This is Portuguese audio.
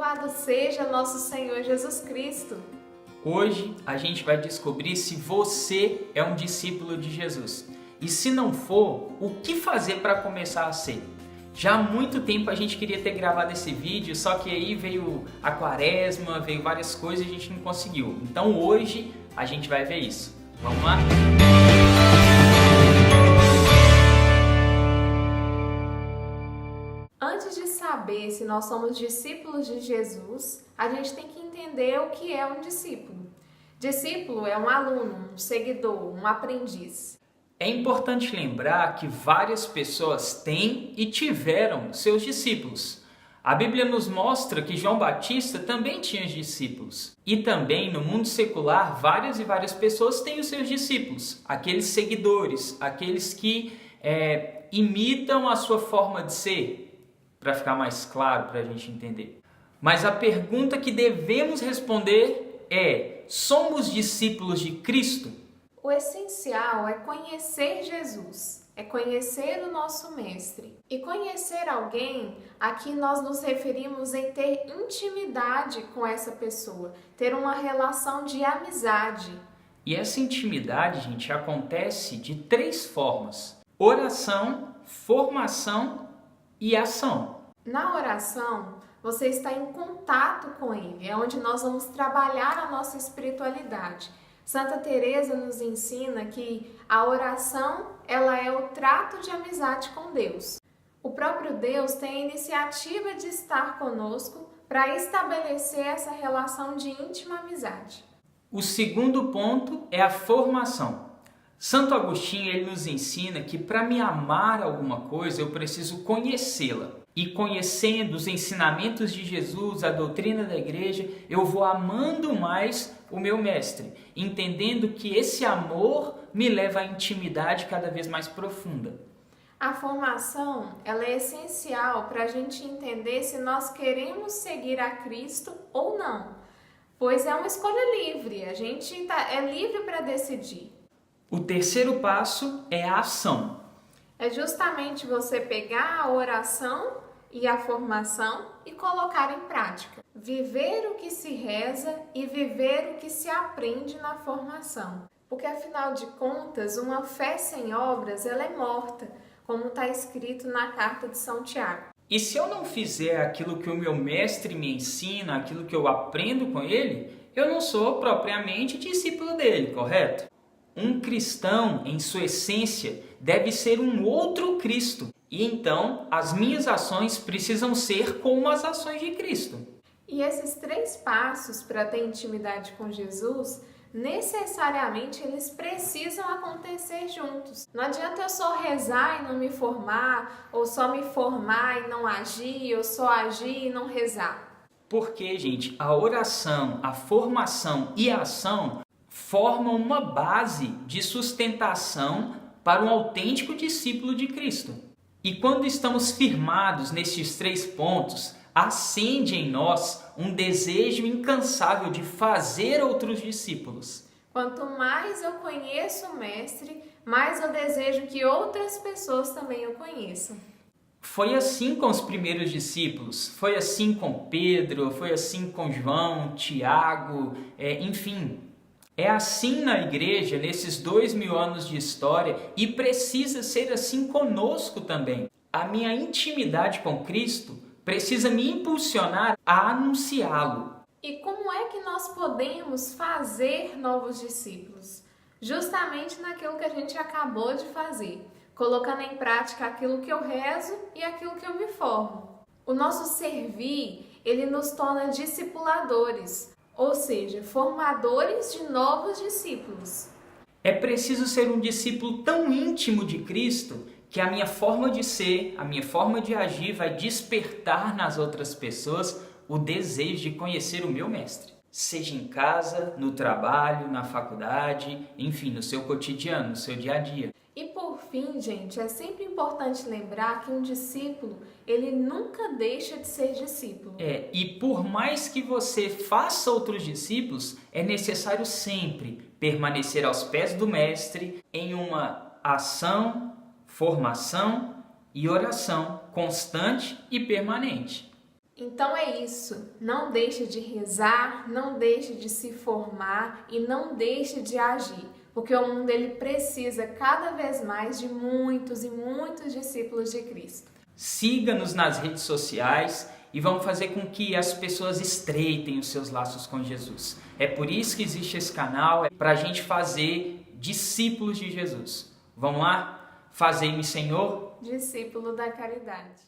louvado seja nosso Senhor Jesus Cristo! Hoje a gente vai descobrir se você é um discípulo de Jesus. E se não for, o que fazer para começar a ser? Já há muito tempo a gente queria ter gravado esse vídeo, só que aí veio a quaresma, veio várias coisas e a gente não conseguiu. Então hoje a gente vai ver isso. Vamos lá? Antes de saber se nós somos discípulos de Jesus, a gente tem que entender o que é um discípulo. Discípulo é um aluno, um seguidor, um aprendiz. É importante lembrar que várias pessoas têm e tiveram seus discípulos. A Bíblia nos mostra que João Batista também tinha discípulos. E também no mundo secular, várias e várias pessoas têm os seus discípulos. Aqueles seguidores, aqueles que imitam a sua forma de ser. Para ficar mais claro, para a gente entender. Mas a pergunta que devemos responder é: somos discípulos de Cristo? O essencial é conhecer Jesus, é conhecer o nosso Mestre. E conhecer alguém, aqui nós nos referimos em ter intimidade com essa pessoa, ter uma relação de amizade. E essa intimidade, gente, acontece de 3 formas: oração, formação e ação. Na oração, você está em contato com Ele, é onde nós vamos trabalhar a nossa espiritualidade. Santa Teresa nos ensina que a oração, ela é o trato de amizade com Deus. O próprio Deus tem a iniciativa de estar conosco para estabelecer essa relação de íntima amizade. O segundo ponto é a formação. Santo Agostinho ele nos ensina que para me amar alguma coisa eu preciso conhecê-la. E conhecendo os ensinamentos de Jesus, a doutrina da igreja, eu vou amando mais o meu mestre, entendendo que esse amor me leva à intimidade cada vez mais profunda. A formação ela é essencial para a gente entender se nós queremos seguir a Cristo ou não, pois é uma escolha livre, a gente é livre para decidir. O terceiro passo é a ação. É justamente você pegar a oração e a formação e colocar em prática. Viver o que se reza e viver o que se aprende na formação. Porque afinal de contas, uma fé sem obras ela é morta, como está escrito na carta de São Tiago. E se eu não fizer aquilo que o meu mestre me ensina, aquilo que eu aprendo com ele, eu não sou propriamente discípulo dele, correto? Um cristão, em sua essência, deve ser um outro Cristo. E então, as minhas ações precisam ser como as ações de Cristo. E esses 3 passos para ter intimidade com Jesus, necessariamente eles precisam acontecer juntos. Não adianta eu só rezar e não me formar, ou só me formar e não agir, ou só agir e não rezar. Porque, gente, a oração, a formação e a ação formam uma base de sustentação para um autêntico discípulo de Cristo. E quando estamos firmados nestes 3 pontos, acende em nós um desejo incansável de fazer outros discípulos. Quanto mais eu conheço o Mestre, mais eu desejo que outras pessoas também o conheçam. Foi assim com os primeiros discípulos, foi assim com Pedro, foi assim com João, Tiago, enfim. É assim na igreja, nesses 2000 anos de história, e precisa ser assim conosco também. A minha intimidade com Cristo precisa me impulsionar a anunciá-lo. E como é que nós podemos fazer novos discípulos? Justamente naquilo que a gente acabou de fazer, colocando em prática aquilo que eu rezo e aquilo que eu me formo. O nosso servir, ele nos torna discipuladores. Ou seja, formadores de novos discípulos. É preciso ser um discípulo tão íntimo de Cristo que a minha forma de ser, a minha forma de agir vai despertar nas outras pessoas o desejo de conhecer o meu mestre. Seja em casa, no trabalho, na faculdade, enfim, no seu cotidiano, no seu dia a dia. E por fim, gente, é sempre importante lembrar que um discípulo, ele nunca deixa de ser discípulo. E por mais que você faça outros discípulos, é necessário sempre permanecer aos pés do Mestre em uma ação, formação e oração constante e permanente. Então é isso, não deixe de rezar, não deixe de se formar e não deixe de agir, porque o mundo ele precisa cada vez mais de muitos e muitos discípulos de Cristo. Siga-nos nas redes sociais e vamos fazer com que as pessoas estreitem os seus laços com Jesus. É por isso que existe esse canal, para a gente fazer discípulos de Jesus. Vamos lá? Fazei-me, Senhor, Discípulo da caridade.